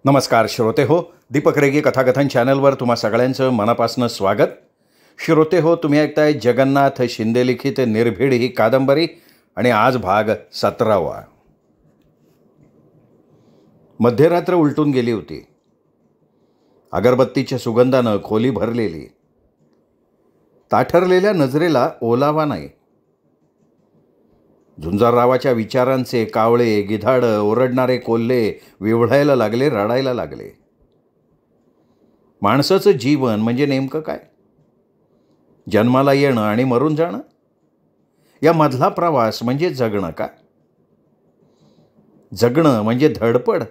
नमस्कार श्रोते हो, दीपक रेगे कथाकथन चॅनलवर तुम्हा सगळ्यांचं मनापासून स्वागत. श्रोते हो, तुम्ही ऐकताय जगन्नाथ शिंदे लिखित निर्भीड ही कादंबरी आणि आज भाग 17वा. मध्यरात्र उलटून गेली होती. अगरबत्तीच्या सुगंधानं खोली भरलेली. ताठरलेल्या नजरेला ओलावा नाही. झुंजाररावाच्या विचारांचे कावळे, गिधाडं, ओरडणारे कोल्हे विव्हळायला लागले, रडायला लागले. माणसाचं जीवन म्हणजे नेमकं काय? जन्माला येणं आणि मरून जाणं? या मधला प्रवास म्हणजे जगणं का? जगणं म्हणजे धडपड?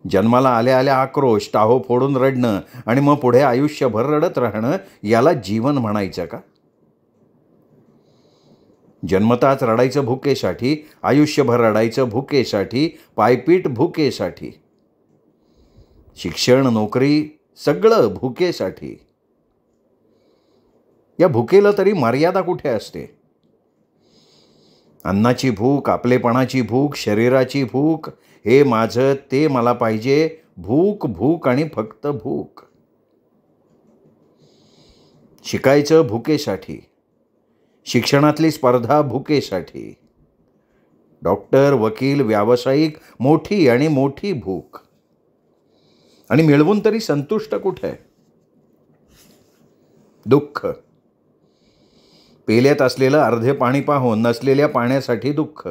जन्माला आल्या आल्या आक्रोश, टाहो फोडून रडणं आणि मग पुढे आयुष्यभर रडत राहणं, याला जीवन म्हणायचं का? जन्मताच रडायचं भुकेसाठी, आयुष्यभर रडायचं भुकेसाठी, पायपीट भुकेसाठी, शिक्षण, नोकरी, सगळं भुकेसाठी. या भुकेला तरी मर्यादा कुठे असते? अन्नाची भूक, आपलेपणाची भूक, शरीराची भूक, हे माझं, ते मला पाहिजे, भूक भूक आणि फक्त भूक. शिकायचं भुकेसाठी, शिक्षणातली स्पर्धा भुकेसाठी, डॉक्टर, वकील, व्यावसायिक, मोठी आणि मोठी भूक. आणि मिळवून तरी संतुष्ट कुठे? दुःख. पेल्यात असलेलं अर्धे पाणी पाहून नसलेल्या पाण्यासाठी दुःख.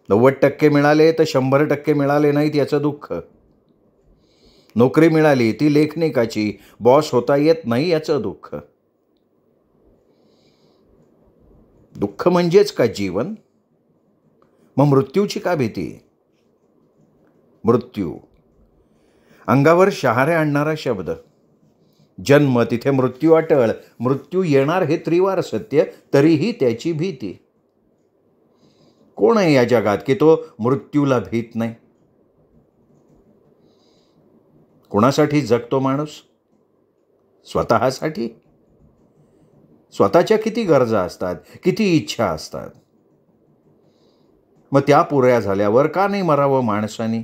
90% मिळाले तर 100% मिळाले नाहीत याचं दुःख. नोकरी मिळाली ती लेखनिकाची, बॉस होता येत नाही याचं दुःख. दुःख म्हणजेच का जीवन? मग मृत्यूची का भीती? मृत्यू अंगावर शहारे आणणारा शब्द. जन्म तिथे मृत्यू अटळ, मृत्यू येणार हे त्रिवार सत्य, तरीही त्याची भीती. कोण आहे या जगात की तो मृत्यूला भीत नाही? कोणासाठी जगतो माणूस? स्वतःसाठी? स्वतःच्या किती गरजा असतात, किती इच्छा असतात. मग त्या पुऱ्या झाल्यावर का नाही मरावं माणसाने?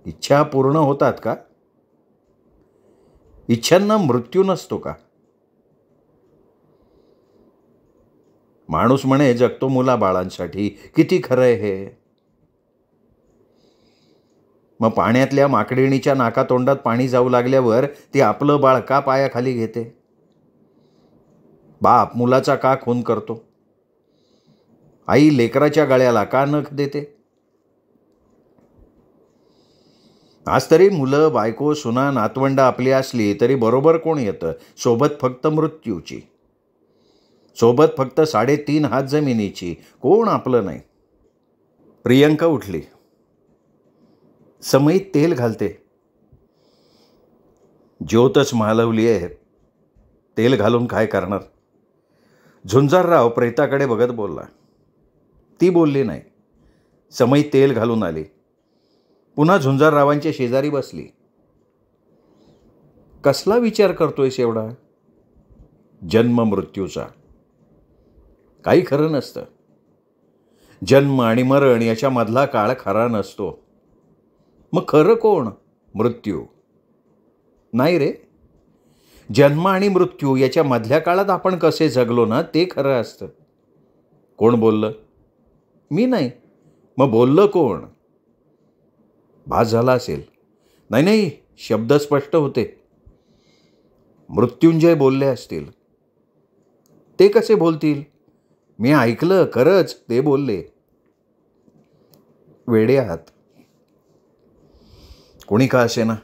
इच्छा पूर्ण होतात का? इच्छांना मृत्यू नसतो का? माणूस म्हणे जगतो मुलाबाळांसाठी. किती खरं आहे हे? मग पाण्यातल्या माकडिणीच्या नाकातोंडात पाणी जाऊ लागल्यावर ती आपलं बाळ का पायाखाली घेते? बाप मुलाचा का खून करतो? आई लेकराच्या गळ्याला का नख देते? आज तरी मुलं, बायको, सुना, नातवंड आपली असली तरी बरोबर कोण येतं? सोबत फक्त मृत्यूची, सोबत फक्त 3.5 हात जमिनीची. कोण आपलं नाही? प्रियंका उठली. समईत तेल घालते. ज्योतच मालवली आहे, तेल घालून काय करणार? झुंजारराव प्रेताकडे बघत बोलला. ती बोलली नाही. समई तेल घालून आली. पुन्हा झुंजाररावांच्या शेजारी बसली. कसला विचार करतोयस एवढा? जन्म मृत्यूचा. काही खरं नसतं. जन्म आणि मरण याच्या मधला काळ खरा नसतो. मग खरं कोण? मृत्यू. नाही रे, जन्म आणि मृत्यू याच्या मधल्या काळात आपण कसे जगलो ना, ते खरं असतं. कोण बोललं? मी नाही. मग बोललं कोण? भास झाला असेल. नाही नाही, शब्द स्पष्ट होते. मृत्युंजय बोलले असतील. ते कसे बोलतील? मी ऐकलं, खरंच ते बोलले. वेडे आहात. कोणी का असे ना,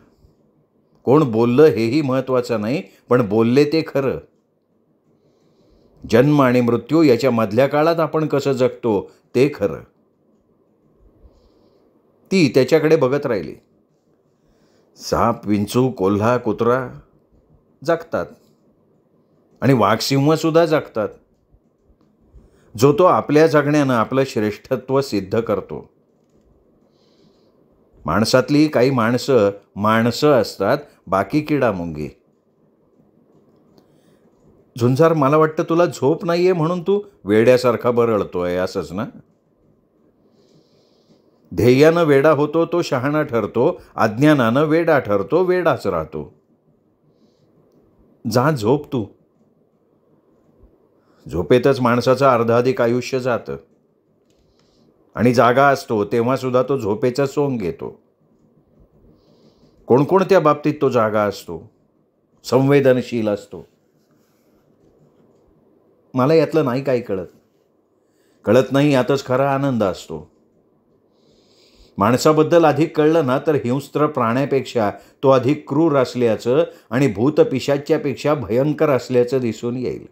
कोण बोललं हेही महत्वाचं नाही, पण बोलले ते खरं. जन्म आणि मृत्यू याच्या मधल्या काळात आपण कसं जगतो ते खरं. ती त्याच्याकडे बघत राहिली. साप, विंचू, कोल्हा, कुत्रा जगतात आणि वाघसिंह सुद्धा जगतात. जो तो आपल्या जगण्यानं आपलं श्रेष्ठत्व सिद्ध करतो. माणसातली काही माणसं असतात, बाकी किडामुंगी. झुंजार, मला वाटतं तुला झोप नाहीये म्हणून तू वेड्यासारखा बरळतोय, असंच ना? ध्येयानं वेडा होतो तो शहाणा ठरतो, अज्ञानानं वेडा ठरतो वेडाच राहतो. जा झोप तू. झोपेतच माणसाचं अर्धाधिक आयुष्य जातं आणि जागा असतो तेव्हा सुद्धा तो झोपेचा सोंग घेतो. कोणकोणत्या बाबतीत तो जागा असतो, संवेदनशील असतो? मला यातलं नाही काही कळत नाही. यातच खरा आनंद असतो. माणसाबद्दल अधिक कळलं ना तर हिंस्त्र प्राण्यापेक्षा तो अधिक क्रूर असल्याचं आणि भूतपिशाच्यापेक्षा भयंकर असल्याचं दिसून येईल.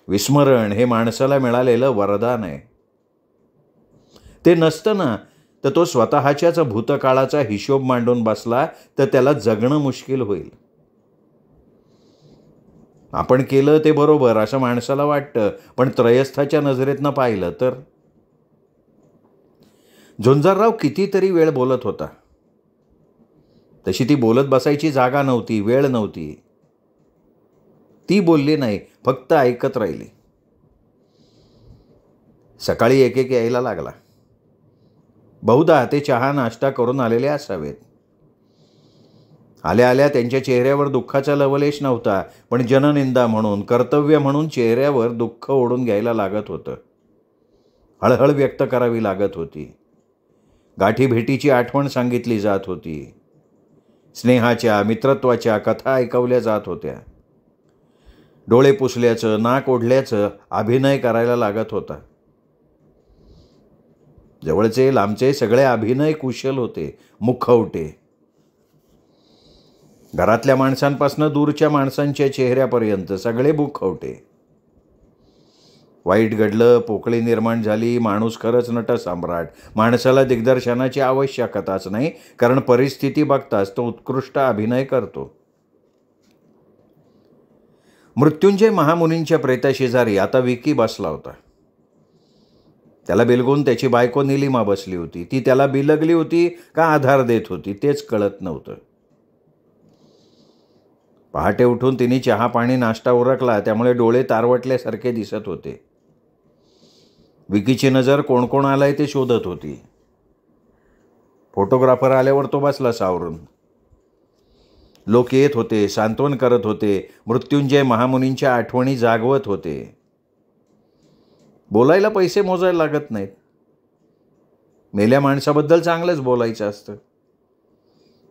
विस्मरण हे माणसाला मिळालेलं वरदान आहे. ते नसतं ना तर तो स्वतःच्याच भूतकाळाचा हिशोब मांडून बसला तर त्याला जगणं मुश्किल होईल. आपण केलं ते बरोबर असं माणसाला वाटतं, पण त्रयस्थाच्या नजरेतनं पाहिलं तर झुंजारराव कितीतरी वेळ बोलत होता. तशी ती बोलत बसायची जागा नव्हती, वेळ नव्हती. ती बोलली नाही, फक्त ऐकत राहिली. सकाळी एक यायला लागला. बहुधा ते चहा नाश्ता करून आलेले असावेत. आल्या आल्या त्यांच्या चेहऱ्यावर दुःखाचा लवलेश नव्हता, पण जननिंदा म्हणून, कर्तव्य म्हणून चेहऱ्यावर दुःख ओढून घ्यायला लागत होतं. हळहळ व्यक्त करावी लागत होती. गाठीभेटीची आठवण सांगितली जात होती. स्नेहाच्या, मित्रत्वाच्या कथा ऐकवल्या जात होत्या. डोळे पुसल्याचं, नाक ओढल्याचं अभिनय करायला लागत होता. जवळचे लांबचे सगळे अभिनय कुशल होते, मुखवटे. घरातल्या माणसांपासून दूरच्या माणसांच्या चेहऱ्यापर्यंत सगळे मुखवटे. वाईट घडलं, पोकळी निर्माण झाली, माणूस खरंच नटसम्राट. माणसाला दिग्दर्शनाची आवश्यकताच नाही, कारण परिस्थिती बघताच तो उत्कृष्ट अभिनय करतो. मृत्युंजय महामुनींच्या प्रेताशेजारी आता विकी बसला होता. त्याला बिलगून त्याची बायको निलिमा बसली होती. ती त्याला बिलगली होती का आधार देत होती तेच कळत नव्हतं. पहाटे उठून तिने चहा पाणी नाश्ता उरकला, त्यामुळे डोळे तारवटल्यासारखे दिसत होते. विकीची नजर कोण कोण आलाय ते शोधत होती. फोटोग्राफर आल्यावर तो बसला सावरून. लोक येत होते, सांत्वन करत होते, मृत्युंजय महामुनींच्या आठवणी जागवत होते. बोलायला पैसे मोजायला लागत नाहीत. मेल्या माणसाबद्दल चांगलंच बोलायचं असतं.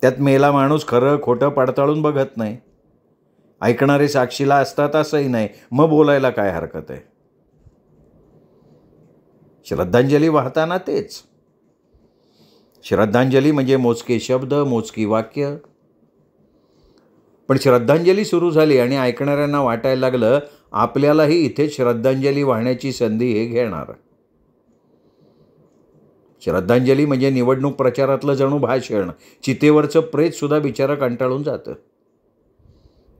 त्यात मेला माणूस खरं खोटं पडताळून बघत नाही. ऐकणारे साक्षीला असतात असंही नाही, मग बोलायला काय हरकत आहे. श्रद्धांजली वाहताना तेच. श्रद्धांजली म्हणजे मोजके शब्द, मोजकी वाक्य. पण श्रद्धांजली सुरू झाली आणि ऐकणाऱ्यांना वाटायला लागलं आपल्यालाही इथे श्रद्धांजली वाहण्याची संधी हे घेणार. श्रद्धांजली म्हणजे निवडणूक प्रचारातलं जणू भाषण. चितेवरचं प्रेत सुद्धा बिचारा कंटाळून जातं.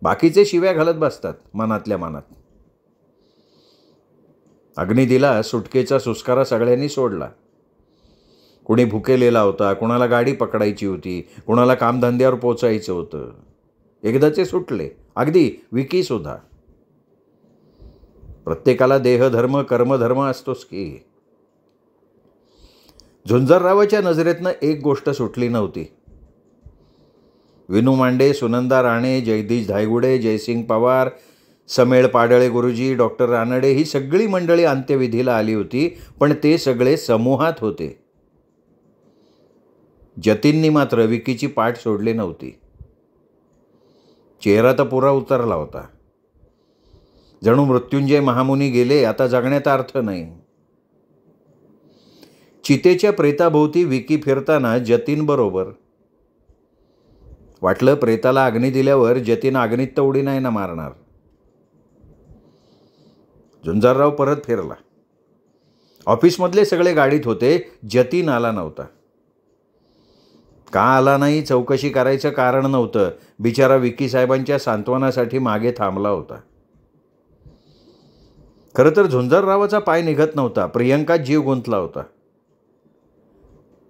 बाकीचे शिव्या घालत बसतात मनातल्या मनात. अग्नी दिला, सुटकेचा सुस्कारा सगळ्यांनी सोडला. कुणी भुकेलेला होता, कुणाला गाडी पकडायची होती, कुणाला कामधंद्यावर पोचायचं होतं. एकदाचे सुटले, अगदी विकी सुद्धा. प्रत्येकाला देहधर्म कर्मधर्म असतोच की. झुंजाररावाच्या नजरेतनं एक गोष्ट सुटली नव्हती. विनू मांडे, सुनंदा राणे, जगदीश धायगुडे, जयसिंग पवार, समेळ पाडळे गुरुजी, डॉक्टर रानडे ही सगळी मंडळी अंत्यविधीला आली होती, पण ते सगळे समूहात होते. जतीननी मात्र विकीची पाठ सोडली नव्हती. चेहरा तर पुरा उतरला होता. जणू मृत्युंजय महामुनी गेले, आता जगण्यात अर्थ नाही. चितेच्या प्रेताभोवती विकी फिरताना जतीन बरोबर. वाटलं प्रेताला अग्नी दिल्यावर जतीन अग्नीत तर उडी नाही ना मारणार. झुंजारराव परत फिरला. ऑफिसमधले सगळे गाडीत होते. जतीन आला नव्हता. का आला नाही चौकशी करायचं कारण नव्हतं. बिचारा विकी साहेबांच्या सांत्वनासाठी मागे थांबला होता. खरं तर झुंजाररावाचा पाय निघत नव्हता. प्रियंका जीव गुंतला होता.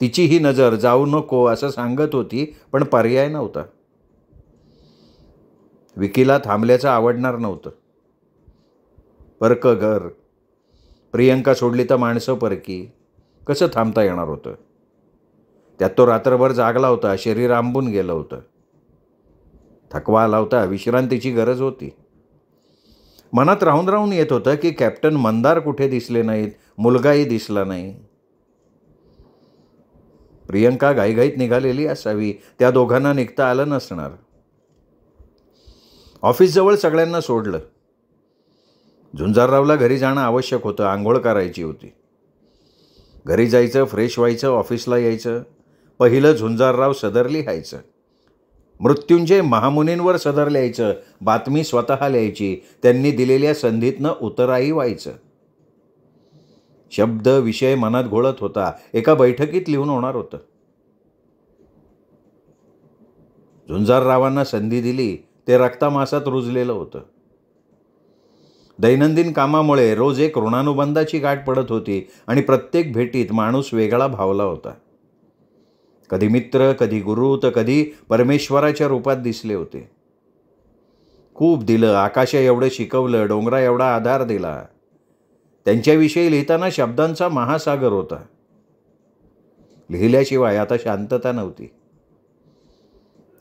तिची ही नजर जाऊ नको असं सांगत होती, पण पर्याय नव्हता. विकीला थांबल्याचं आवडणार नव्हतं. परक घर, प्रियंका सोडली तर माणसं परकी, कसं थांबता येणार होतं? त्यात तो रात्रभर जागला होता, शरीर आंबून गेलं होतं. थकवा आला होता, विश्रांतीची गरज होती. मनात राहून राहून येत होतं की कॅप्टन मंदार कुठे दिसले नाहीत, मुलगाही दिसला नाही. प्रियंका घाईघाईत निघालेली असावी, त्या दोघांना निघता आलं नसणार. ऑफिसजवळ सगळ्यांना सोडलं. झुंजाररावला घरी जाणं आवश्यक होतं, आंघोळ करायची होती. घरी जायचं, फ्रेश व्हायचं, ऑफिसला यायचं. पहिलं झुंजारराव सदर लिहायचं. मृत्युंजय महामुनींवर सदर लिहायचं, बातमी स्वतः लिहायची, त्यांनी दिलेल्या संधीतनं उतराही व्हायचं. शब्द विषय मनात घोळत होता, एका बैठकीत लिहून होणार होतं. झुंजाररावांना संधी दिली, ते रक्तामासात रुजलेलं होतं. दैनंदिन कामामुळे रोज एक ऋणानुबंधाची गाठ पडत होती आणि प्रत्येक भेटीत माणूस वेगळा भावला होता. कधी मित्र, कधी गुरु, तर कधी परमेश्वराच्या रूपात दिसले होते. खूप दिलं, आकाशा एवढं शिकवलं, डोंगरा एवढा आधार दिला. त्यांच्याविषयी लिहिताना शब्दांचा महासागर होता. लिहिल्याशिवाय आता शांतता नव्हती.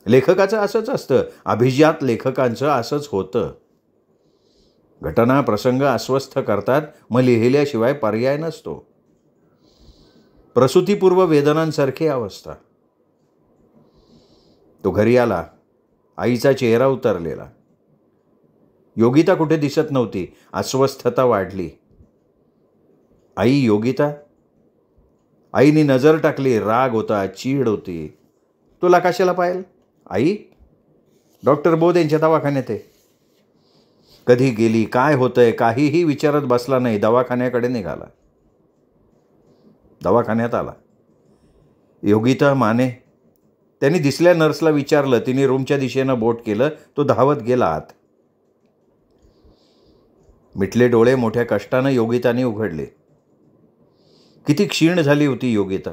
लेखकाचं असंच असतं, अभिजात लेखकांचं असंच होतं. घटना प्रसंग अस्वस्थ करतात, मग लिहिल्याशिवाय पर्याय नसतो. प्रसूतीपूर्व वेदनांसारखी अवस्था. तो घरी आला, आईचा चेहरा उतरलेला. योगिता कुठे दिसत नव्हती, अस्वस्थता वाढली. आई, योगिता? आईने नजर टाकली, राग होता, चीड होती. तुला कशाला पाहिल? आई, डॉक्टर बोध यांच्या दवाखान्यात आहे. कधी गेली, काय होतंय, काहीही विचारत बसला नाही, दवाखान्याकडे निघाला. दवाखान्यात आला. योगिता माने. त्यांनी दिसल्या नर्सला विचारलं, तिने रूमच्या दिशेनं बोट केलं. तो धावत गेला आत. मिटले डोळे मोठ्या कष्टानं योगिताने उघडले. किती क्षीण झाली होती योगिता.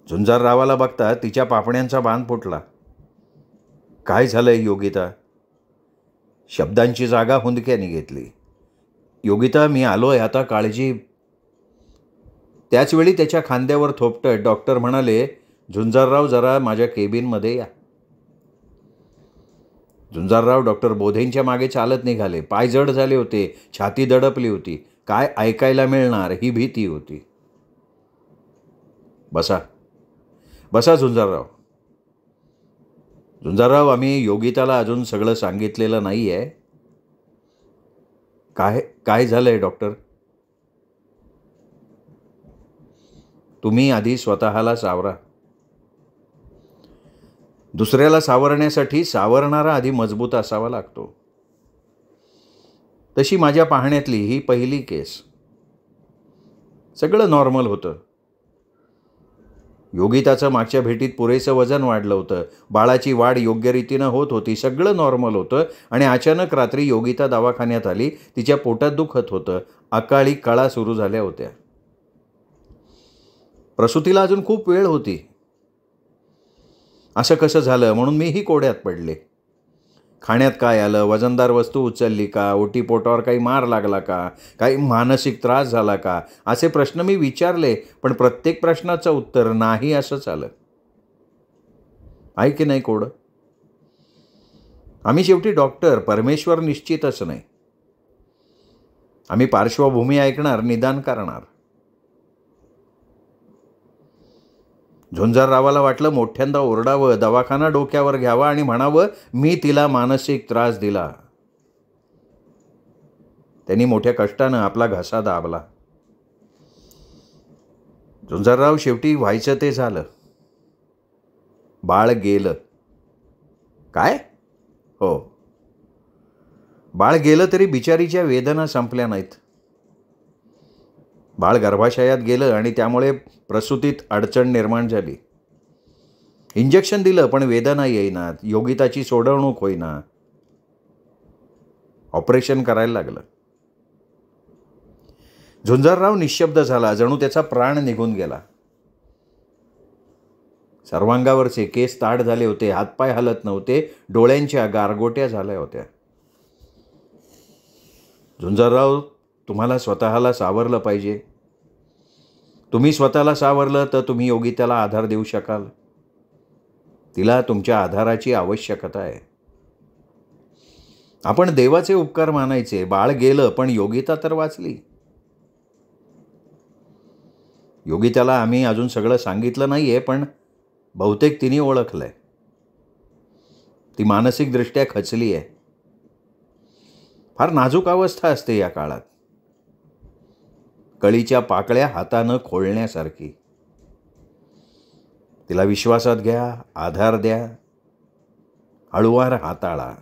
झुंजाररावाला बघता तिच्या पापण्यांचा बांध फुटला. काय झालंय योगिता? शब्दांची जागा हुंदक्याने घेतली. योगिता, मी आलोय, आता काळजी. त्याचवेळी त्याच्या खांद्यावर थोपटत डॉक्टर म्हणाले, झुंजारराव, जरा माझ्या केबिनमध्ये या. झुंजारराव डॉक्टर बोधेंच्या मागे चालत निघाले. पाय जड झाले होते, छाती दडपली होती. काय ऐकायला मिळणार ही भीती होती. बसा बसा झुंजारराव. झुंजारराव, आम्ही योगिताला अजून सगळं सांगितलेलं नाही आहे. काय झालंय डॉक्टर? तुम्ही आधी स्वतःला सावरा. दुसऱ्याला सावरण्यासाठी सावरणारा आधी मजबूत असावा लागतो. तशी माझ्या पाहण्यातली ही पहिली केस. सगळं नॉर्मल होतं. योगिताचं मागच्या भेटीत पुरेसं वजन वाढलं होतं. बाळाची वाढ योग्य रीतीनं होत होती. सगळं नॉर्मल होतं आणि अचानक रात्री योगिता दवाखान्यात आली. तिच्या पोटात दुखत होतं. अकाळी कळा सुरू झाल्या होत्या. प्रसूतीला अजून खूप वेळ होती. असं कसं झालं म्हणून मीही कोड्यात पडले. खाण्यात काय आलं? वजनदार वस्तू उचलली का? ओटीपोटावर काही मार लागला का? काही मानसिक त्रास झाला का? असे प्रश्न मी विचारले, पण प्रत्येक प्रश्नाचं उत्तर नाही असंच आलं. आहे की नाही कोडं? आम्ही शेवटी डॉक्टर, परमेश्वर निश्चितच नाही. आम्ही पार्श्वभूमी ऐकणार, निदान करणार. झुंजाररावाला वाटलं मोठ्यांदा ओरडावं, दवाखाना डोक्यावर घ्यावा आणि म्हणावं, मी तिला मानसिक त्रास दिला. त्यांनी मोठ्या कष्टानं आपला घसा दाबला. झुंजारराव, शेवटी व्हायचं ते झालं. बाळ गेलं. काय? हो, बाळ गेलं तरी बिचारीच्या वेदना संपल्या नाहीत. बाळ गर्भाशयात गेलं आणि त्यामुळे प्रसूतीत अडचण निर्माण झाली. इंजेक्शन दिलं पण वेदना येईनात. योगिताची सोडवणूक होईना. ऑपरेशन करायला लागलं. झुंजारराव निशब्द झाला, जणू त्याचा प्राण निघून गेला. सर्वांगावरचे केस ताठ झाले होते. हातपाय हलत नव्हते. डोळ्यांच्या गारगोट्या झाल्या होत्या. झुंजारराव, तुम्हाला स्वतःला सावरलं पाहिजे. तुम्ही स्वतःला सावरलं तर तुम्ही योगिताला आधार देऊ शकाल. तिला तुमच्या आधाराची आवश्यकता आहे. आपण देवाचे उपकार मानायचे. बाळ गेलं पण योगिता तर वाचली. योगिताला आम्ही अजून सगळं सांगितलं नाहीये, पण बहुतेक तिने ओळखलंय. ती मानसिकदृष्ट्या खचली आहे. फार नाजूक अवस्था असते या काळात. कळीच्या पाकळ्या हातानं खोलण्यासारखी. तिला विश्वासात घ्या, आधार द्या, हळुवार हाताळा.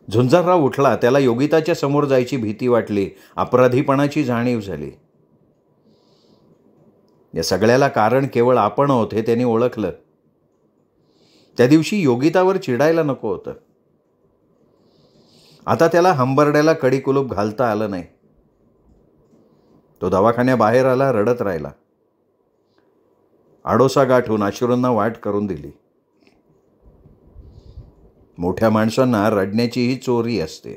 झुंजारराव उठला. त्याला योगिताच्या समोर जायची भीती वाटली. अपराधीपणाची जाणीव झाली. या सगळ्याला कारण केवळ आपण आहोत हे त्यांनी ओळखलं. त्या दिवशी योगितावर चिडायला नको होतं. आता त्याला हंबरड्याला कडी कुलूप घालता आलं नाही. तो दवाखान्याबाहेर आला, रडत राहिला. आडोसा गाठून अश्रूंना वाट करून दिली. मोठ्या माणसांना रडण्याचीही चोरी असते.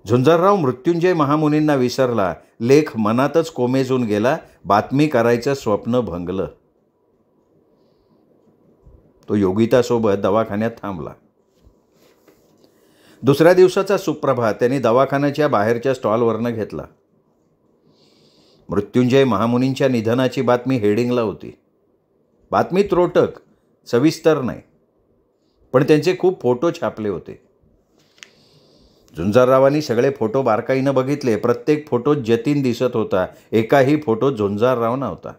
झुंजारराव मृत्युंजय महामुनींना विसरला. लेख मनातच कोमेजून गेला. बातमी करायचं स्वप्न भंगलं. तो योगितासोबत दवाखान्यात थांबला. दुसऱ्या दिवसाचा सुप्रभात त्यांनी दवाखान्याच्या बाहेरच्या स्टॉलवरनं घेतला. मृत्युंजय महामुनींच्या निधनाची बातमी हेडिंगला होती. बातमी त्रोटक, सविस्तर नाही, पण त्यांचे खूप फोटो छापले होते. झुंजाररावांनी सगळे फोटो बारकाईनं बघितले. प्रत्येक फोटोत जतीन दिसत होता. एकाही फोटोत झुंजारराव नव्हता.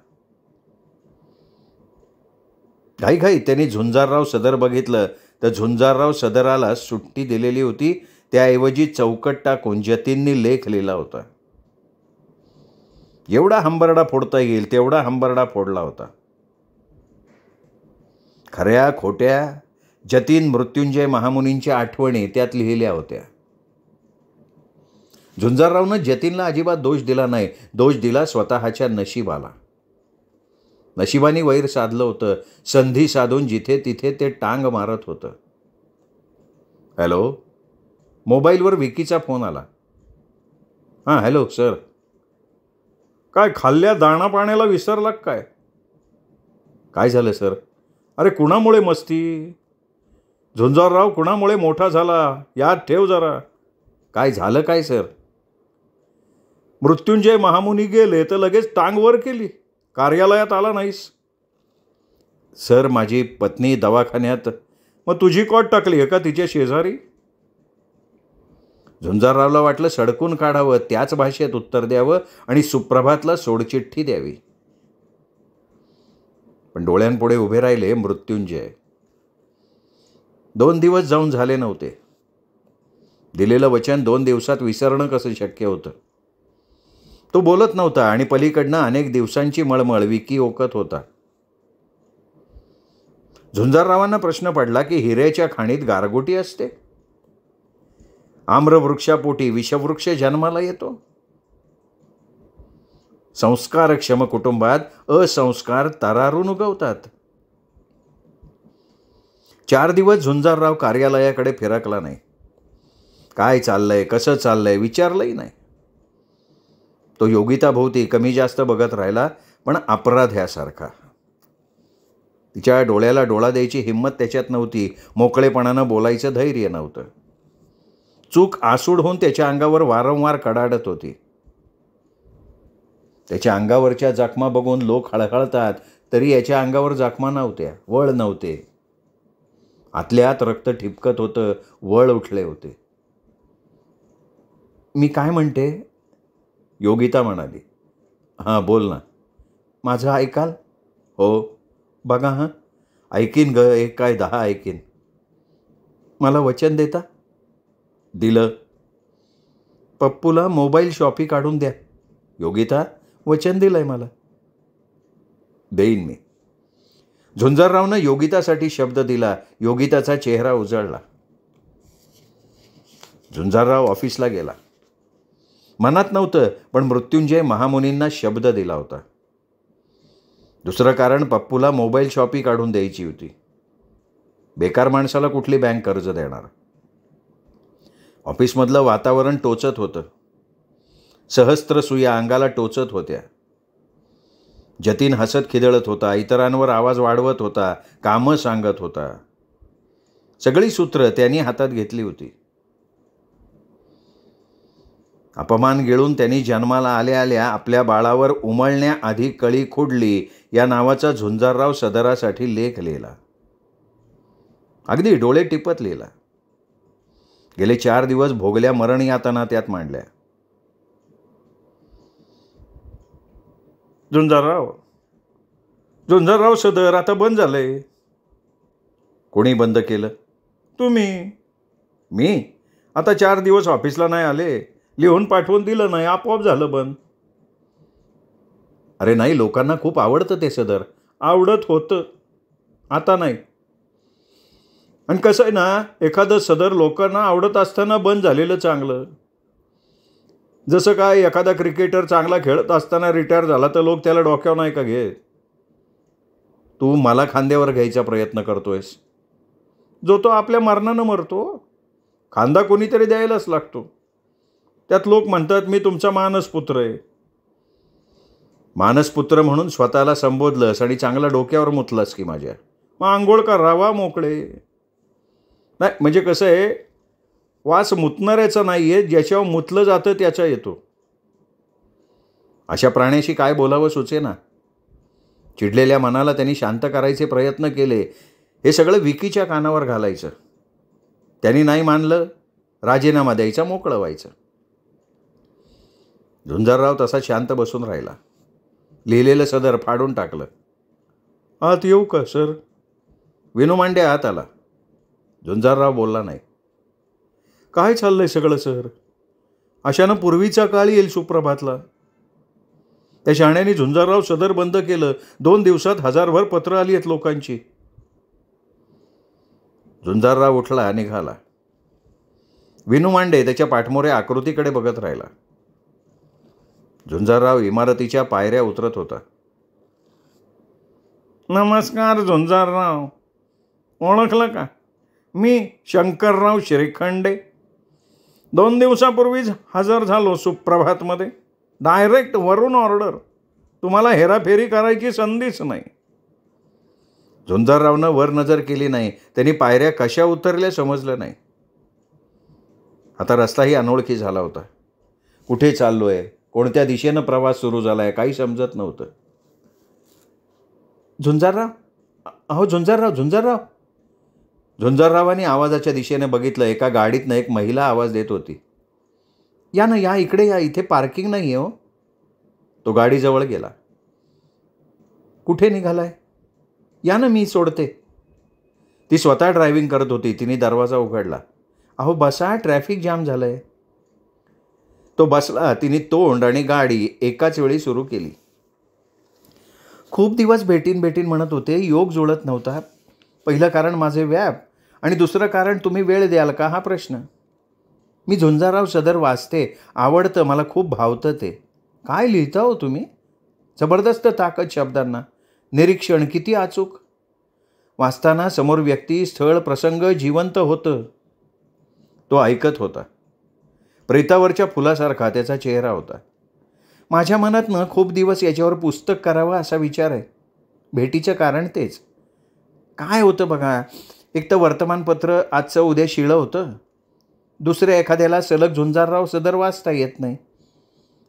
घाईघाई त्यांनी झुंजारराव सदर बघितलं तर झुंजारराव सदराला सुट्टी दिलेली होती. त्याऐवजी चौकट टाकून जतीननी लेख लिहिला होता. एवढा हंबरडा फोडता येईल तेवढा हंबरडा फोडला होता. खऱ्या खोट्या जतीन मृत्युंजय महामुनींच्या आठवणी त्यात लिहिल्या होत्या. झुंजाररावनं जतीनला अजिबात दोष दिला नाही. दोष दिला स्वतःच्या नशिबाला. नशिबाने वैर साधलं होतं. संधी साधून जिथे तिथे ते टांग मारत होतं. हॅलो. मोबाईलवर विकीचा फोन आला. हां हॅलो सर. काय खाल्ल्या दाणा पाण्याला विसरला काय? काय झालं सर? अरे कुणामुळे मस्ती? झुंजारराव कुणामुळे मोठा झाला याद ठेव जरा. काय झालं काय सर? मृत्युंजय महामुनी गेले तर लगेच टांग वर केली. कार्यालयात आला नाहीस? सर माझी पत्नी दवाखान्यात. मग तुझी कॉट टाकली आहे का तिच्या शेजारी? झुंजाररावला वाटलं सडकून काढावं, त्याच भाषेत उत्तर द्यावं आणि सुप्रभातला सोडचिठ्ठी द्यावी. पण डोळ्यांपुढे उभे राहिले मृत्युंजय. 2 दिवस जाऊन झाले नव्हते. दिलेलं वचन 2 दिवसात विसरणं कसं शक्य होतं? तो बोलत नव्हता आणि पलीकडनं अनेक दिवसांची मळमळ विकी ओकत होता. झुंजाररावांना प्रश्न पडला की हिऱ्याच्या खाणीत गारगोटी असते? आम्रवृक्षापोटी विषवृक्ष जन्माला येतो? संस्कारक्षम कुटुंबात असंस्कार तरारून उगवतात. 4 दिवस झुंजारराव कार्यालयाकडे फिरकला नाही. काय चाललंय, कसं चाललंय विचारलंही नाही. तो योगिताभोवती कमी जास्त बघत राहिला, पण अपराध्यासारखा. तिच्या डोळ्याला डोळा द्यायची हिंमत त्याच्यात नव्हती. मोकळेपणानं बोलायचं धैर्य नव्हतं. चूक आसूड होऊन त्याच्या अंगावर वारंवार कडाडत होती. त्याच्या अंगावरच्या जखमा बघून लोक हळहळतात, तरी याच्या अंगावर जखमा नव्हत्या, वळ नव्हते. आतल्या आत रक्त ठिपकत होतं, वळ उठले होते. मी काय म्हणते? योगिता म्हणाली. हां बोल ना. माझं ऐकाल? हो. बघा हां, ऐकीन ग, 1 काय 10 ऐकीन. मला वचन देता? दिलं. पप्पूला मोबाईल शॉपी काढून द्या. योगिता, वचन दिलंय मला. देईन मी. झुंजाररावनं योगितासाठी शब्द दिला. योगिताचा चेहरा उजळला. झुंजारराव ऑफिसला गेला. मनात नव्हतं, पण मृत्युंजय महामुनींना शब्द दिला होता. दुसरं कारण पप्पूला मोबाईल शॉपी काढून द्यायची होती. बेकार माणसाला कुठली बँक कर्ज देणार? ऑफिसमधलं वातावरण टोचत होतं. सहस्त्र सुया अंगाला टोचत होत्या. जतीन हसत खिदळत होता, इतरांवर आवाज वाढवत होता, कामं सांगत होता. सगळी सूत्र त्यांनी हातात घेतली होती. अपमान गिळून त्यांनी जन्माला आल्या आल्या आपल्या बाळावर उमलण्याआधी कळी खुडली या नावाचा झुंजारराव सदरासाठी लेख लिहिला. अगदी डोळे टिपत लिहिला. गेले 4 दिवस भोगल्या मरण यातना त्यात मांडल्या. झुंजारराव सदर आता बंद झालंय. कोणी बंद केलं? तुम्ही. मी? आता 4 दिवस ऑफिसला नाही आले, लिहून पाठवून दिलं नाही, आपोआप झालं बंद. अरे नाही, लोकांना खूप आवडतं ते सदर. आवडत होतं, आता नाही. आणि कसं आहे ना, एखादं सदर लोकांना आवडत असताना बंद झालेलं चांगलं. जसं काय एखादा क्रिकेटर चांगला खेळत असताना रिटायर झाला तर लोक त्याला डोक्यावर नाही का घेत. तू मला खांद्यावर घ्यायचा प्रयत्न करतोयस. जो तो आपल्या मरणानं मरतो, खांदा कोणीतरी द्यायलाच लागतो. त्यात लोक म्हणतात मी तुमचा मानसपुत्र आहे. मानसपुत्र म्हणून स्वतःला संबोधलंस आणि चांगला डोक्यावर मुतलास की माझ्या. मग आंघोळ का रावा मोकळे. नाही म्हणजे कसं आहे, वास मुतणाऱ्याचा नाही आहे, ज्याच्यावर मुतलं जातं त्याचा येतो. अशा प्राण्याशी काय बोलावं सुचेना. चिडलेल्या मनाला त्यांनी शांत करायचे प्रयत्न केले. हे सगळं विकीच्या कानावर घालायचं. त्यांनी नाही मानलं, राजीनामा द्यायचा, मोकळं व्हायचं. झुंजारराव तसा शांत बसून राहिला. लिहिलेलं सदर फाडून टाकलं. आत येऊ का सर? विनू मांडे आत आला. झुंजारराव बोलला नाही. काय चाललंय सगळं सर? अशानं पूर्वीचा काळ येईल सुप्रभातला. त्या शाण्याने झुंजारराव सदर बंद केलं. 2 दिवसात 1000भर पत्र आली आहेत लोकांची. झुंजारराव उठला, निघाला. विनू मांडे त्याच्या पाठमोऱ्या आकृतीकडे बघत राहिला. झुंजारराव इमारतीच्या पायऱ्या उतरत होता. नमस्कार झुंजारराव, ओळखलं का? मी शंकरराव श्रीखंडे. 2 दिवसापूर्वीच हजर झालो सुप्रभातमध्ये. डायरेक्ट वरून ऑर्डर. तुम्हाला हेराफेरी करायची संधीच नाही. झुंजाररावनं वर नजर केली नाही. त्यांनी पायऱ्या कशा उतरल्या समजलं नाही. आता रस्ताही अनोळखी झाला होता. कुठे चाललोय, कोणत्या दिशेनं प्रवास सुरू झालाय काही समजत नव्हतं. झुंजारराव, अहो झुंजारराव. झुंजाररावांनी आवाजाच्या दिशेने बघितलं. एका गाडीतनं एक महिला आवाज देत होती. या ना, या इकडे या, इथे पार्किंग नाही आहे हो. तो गाडीजवळ गेला. कुठे निघालाय? या ना, मी सोडते. ती स्वतः ड्रायव्हिंग करत होती. तिने दरवाजा उघडला. अहो बसा, ट्रॅफिक जाम झालंय. तो बसला. तिने तोंड आणि गाडी एकाच वेळी सुरू केली. खूप दिवस भेटीन म्हणत होते, योग जुळत नव्हता. पहिलं कारण माझे व्याप आणि दुसरं कारण तुम्ही वेळ द्याल का हा प्रश्न. मी झुंजारराव सदर वाचते, आवडतं, मला खूप भावतं ते. काय लिहिता हो तुम्ही? जबरदस्त ताकद शब्दांना, निरीक्षण किती अचूक. वाचताना समोर व्यक्ती, स्थळ, प्रसंग जिवंत होतं. तो ऐकत होता. प्रेतावरच्या फुलासारखा त्याचा चेहरा होता. माझ्या मनातनं खूप दिवस याच्यावर पुस्तक करावं असा विचार आहे. भेटीचं कारण तेच. काय होतं बघा, एक तर वर्तमानपत्र आजचं उद्या शिळं होतं. दुसऱ्या एखाद्याला सलग झुंजारराव सदर वाचता येत नाही.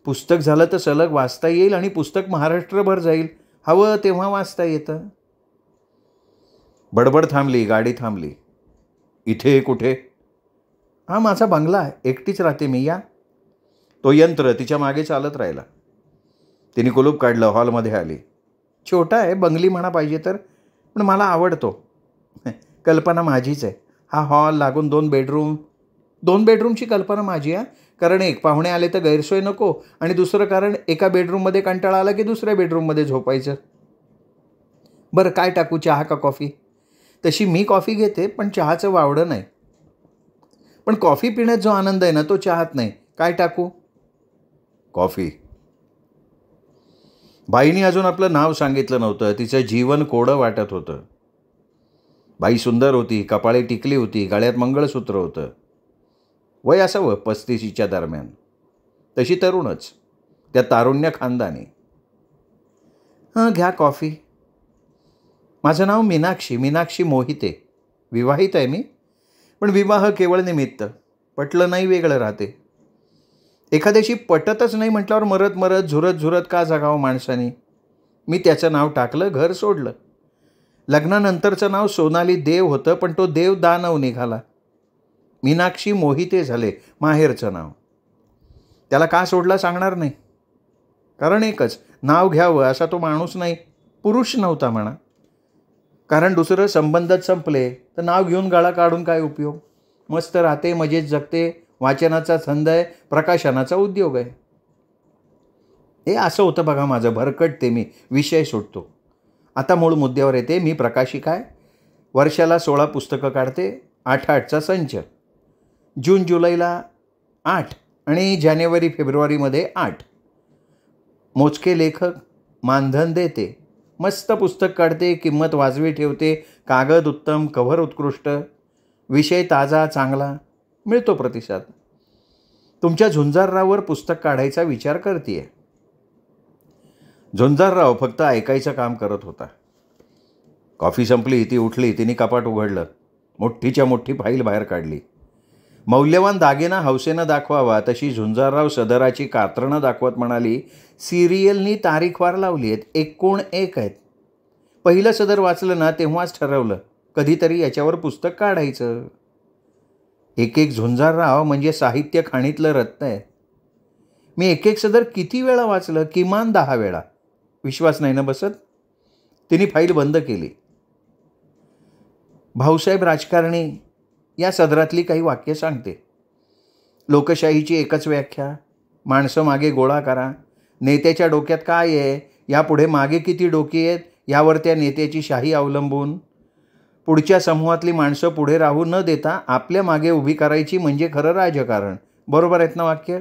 पुस्तक झालं तर सलग वाचता येईल आणि पुस्तक महाराष्ट्रभर जाईल. हवं तेव्हा वाचता येतं. बडबड थांबली. गाडी थांबली. इथे कुठे? हा माझा बंगला आहे, एकटीच राहते मी, या. तो यंत्र तिच्या मागे चालत राहिला. तिने कुलूप काढलं. हॉलमध्ये आली. छोटा आहे, बंगली म्हणा पाहिजे तर, पण मला आवडतो. कल्पना माझीच आहे. हा हॉल लागून 2 बेडरूम. 2 बेडरूमची कल्पना माझी आहे. कारण एक, पाहुणे आले तर गैरसोय नको, आणि दुसरं कारण, एका बेडरूममध्ये कंटाळा आला की दुसऱ्या बेडरूममध्ये झोपायचं. बरं काय टाकू, चहा का कॉफी? तशी मी कॉफी घेते, पण चहाचं वावडं नाही. पण कॉफी पिण्यात जो आनंद आहे ना, तो चहात नाही. काय टाकू? कॉफी. बाईने अजून आपलं नाव सांगितलं नव्हतं. तिचं जीवन कोडं वाटत होतं. बाई सुंदर होती, कपाळी टिकली होती, गळ्यात मंगळसूत्र होतं. वय असावं 35च्या दरम्यान. तशी तरुणच, त्या तारुण्य खानदानी. घ्या कॉफी. माझं नाव मीनाक्षी मोहिते. विवाहित आहे मी, पण विवाह केवळ निमित्त. पटलं नाही वेगळं राहते. एखाद्याशी पटतच नाही म्हटल्यावर मरत मरत झुरत का जगावं माणसाने. मी त्याचं नाव टाकलं, घर सोडलं. लग्नानंतरचं नाव सोनाली देव होतं, पण तो देव दानव निघाला. मीनाक्षी मोहिते झाले माहेरचं नाव. त्याला का सोडला सांगणार नाही. कारण एकच, नाव घ्यावं असा तो माणूस नाही, पुरुष नव्हता म्हणा. कारण दुसरं संबंधच संपले तर नाव घेऊन गळा काढून काय उपयोग. मस्त राहते, मजेत जगते, वाचनाचा छंद आहे, प्रकाशनाचा उद्योग आहे. हे असं होतं बघा माझं. भरकटते मी, विषय सुटतो. आता मूळ मुद्द्यावर येते. मी प्रकाशिक आहे. वर्षाला 16 पुस्तकं काढते, 8-8चा संच. जून जुलैला 8 आणि जानेवारी फेब्रुवारीमध्ये 8. मोजके लेखक, मानधन देते. मस्त पुस्तक काढते, किंमत वाजवी ठेवते, कागद उत्तम, कव्हर उत्कृष्ट, विषय ताजा चांगला, मिळतो प्रतिसाद. तुमच्या झुंजारराववर पुस्तक काढायचा विचार करतेय. झुंजारराव फक्त ऐकायचं काम करत होता. कॉफी संपली, ती उठली, तिने कपाट उघडलं, मोठीच्या मोठी फाईल बाहेर काढली. मौल्यवान दागिना हौसेनं दाखवावा तशी झुंजारराव सदराची कात्रणं दाखवत म्हणाली, सिरियलनी तारीखवार लावली आहेत, 1 आहेत. पहिलं सदर वाचलं ना तेव्हाच ठरवलं कधीतरी याच्यावर पुस्तक काढायचं. एक झुंजारराव म्हणजे साहित्य खाणीतलं रत्न आहे. मी एक सदर किती वेळा वाचलं? किमान 10 वेळा. विश्वास नाही ना बसत? तिने फाईल बंद केली. भाऊसाहेब राजकारणी या सदरातली काही वाक्य सांगते. लोकशाहीची एकच व्याख्या, माणसं मागे गोळा करा. नेत्याच्या डोक्यात काय आहे, यापुढे मागे किती डोकी आहेत यावर त्या नेत्याची शाही अवलंबून. पुढच्या समूहातली माणसं पुढे राहू न देता आपल्या मागे उभी करायची म्हणजे खरं राजकारण. बरोबर आहेत ना वाक्य?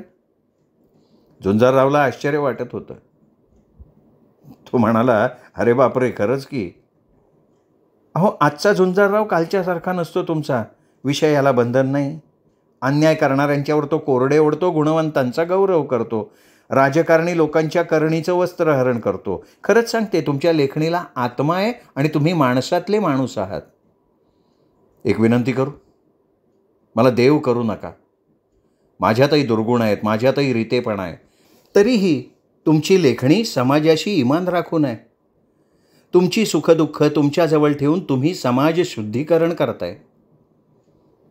झुंजाररावला आश्चर्य वाटत होतं. तो म्हणाला, अरे बापरे, खरंच की. अहो, आजचा झुंजारराव कालच्यासारखा नसतो तुमचा. विषयाला बंधन नाही. अन्याय करणाऱ्यांच्यावर तो कोरडे ओढतो, गुणवंतांचा गौरव करतो, राजकारणी लोकांच्या करणीचं वस्त्रहरण करतो. खरंच सांगते, तुमच्या लेखणीला आत्मा आहे आणि तुम्ही माणसातले माणूस आहात. एक विनंती करू? मला देव करू नका. माझ्यातही दुर्गुण आहेत, माझ्यातही रितेपणा आहे. तरीही तुमची लेखणी समाजाशी इमान राखून आहे. तुमची सुखदुःख तुमच्याजवळ ठेवून तुम्ही समाज शुद्धीकरण करताय.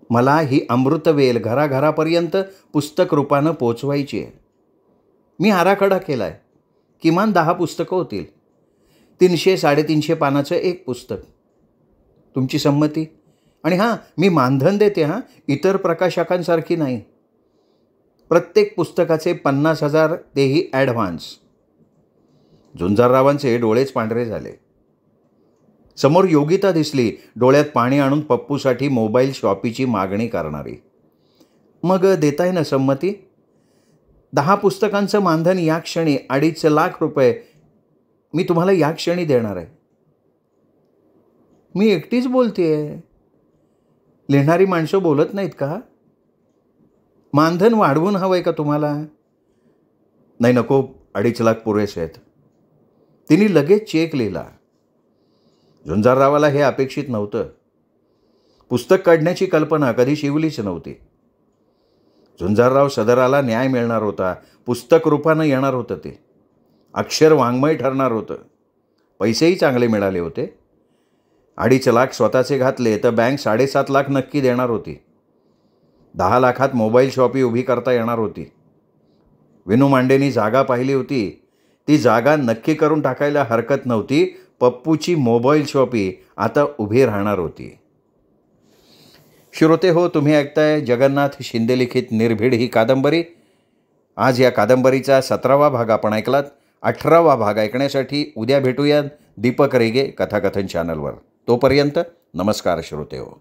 मला ही अमृतवेल घराघरापर्यंत पुस्तक रूपानं पोचवायची आहे. मी आराखडा केला आहे. किमान 10 पुस्तकं होतील. 300-350 पानाचं एक पुस्तक. तुमची संमती? आणि मी मानधन देते. इतर प्रकाशकांसारखी नाही. प्रत्येक पुस्तकाचे 50,000, तेही ॲडव्हान्स. झुंजाररावांचे डोळेच पांढरे झाले. समोर योगिता दिसली, डोळ्यात पाणी आणून पप्पूसाठी मोबाईल शॉपीची मागणी करणारी. मग देताय ना संमती? 10 पुस्तकांचं मानधन या क्षणी 2.5 लाख रुपये मी तुम्हाला या क्षणी देणार आहे. मी एकटीच बोलतेय. लिहिणारी माणसं बोलत नाहीत का? मानधन वाढवून हवंय का तुम्हाला? नाही, नको, 2.5 लाख पुरेसे आहेत. तिने लगेच चेक लिहिला. झुंजाररावाला हे अपेक्षित नव्हतं. पुस्तक काढण्याची कल्पना कधी शिवलीच नव्हती. झुंजारराव सदराला न्याय मिळणार होता. पुस्तक रूपानं येणार होतं ते. अक्षर वाङ्मय ठरणार होतं. पैसेही चांगले मिळाले होते. 2.5 लाख स्वतःचे घातले तर बँक 7.5 लाख नक्की देणार होती. 10 लाखात मोबाईल शॉपी उभी करता येणार होती. विनू मांडेंनी जागा पाहिली होती. ती जागा नक्की करून टाकायला हरकत नव्हती. पप्पूची मोबाईल शॉपी आता उभी राहणार होती. श्रोते हो, तुम्ही ऐकताय जगन्नाथ शिंदे लिखित निर्भीड ही कादंबरी. आज या कादंबरीचा 17वा भाग आपण ऐकलात. 18वा भाग ऐकण्यासाठी उद्या भेटूयात दीपक रेगे कथाकथन चॅनलवर. तोपर्यंत नमस्कार श्रोते हो.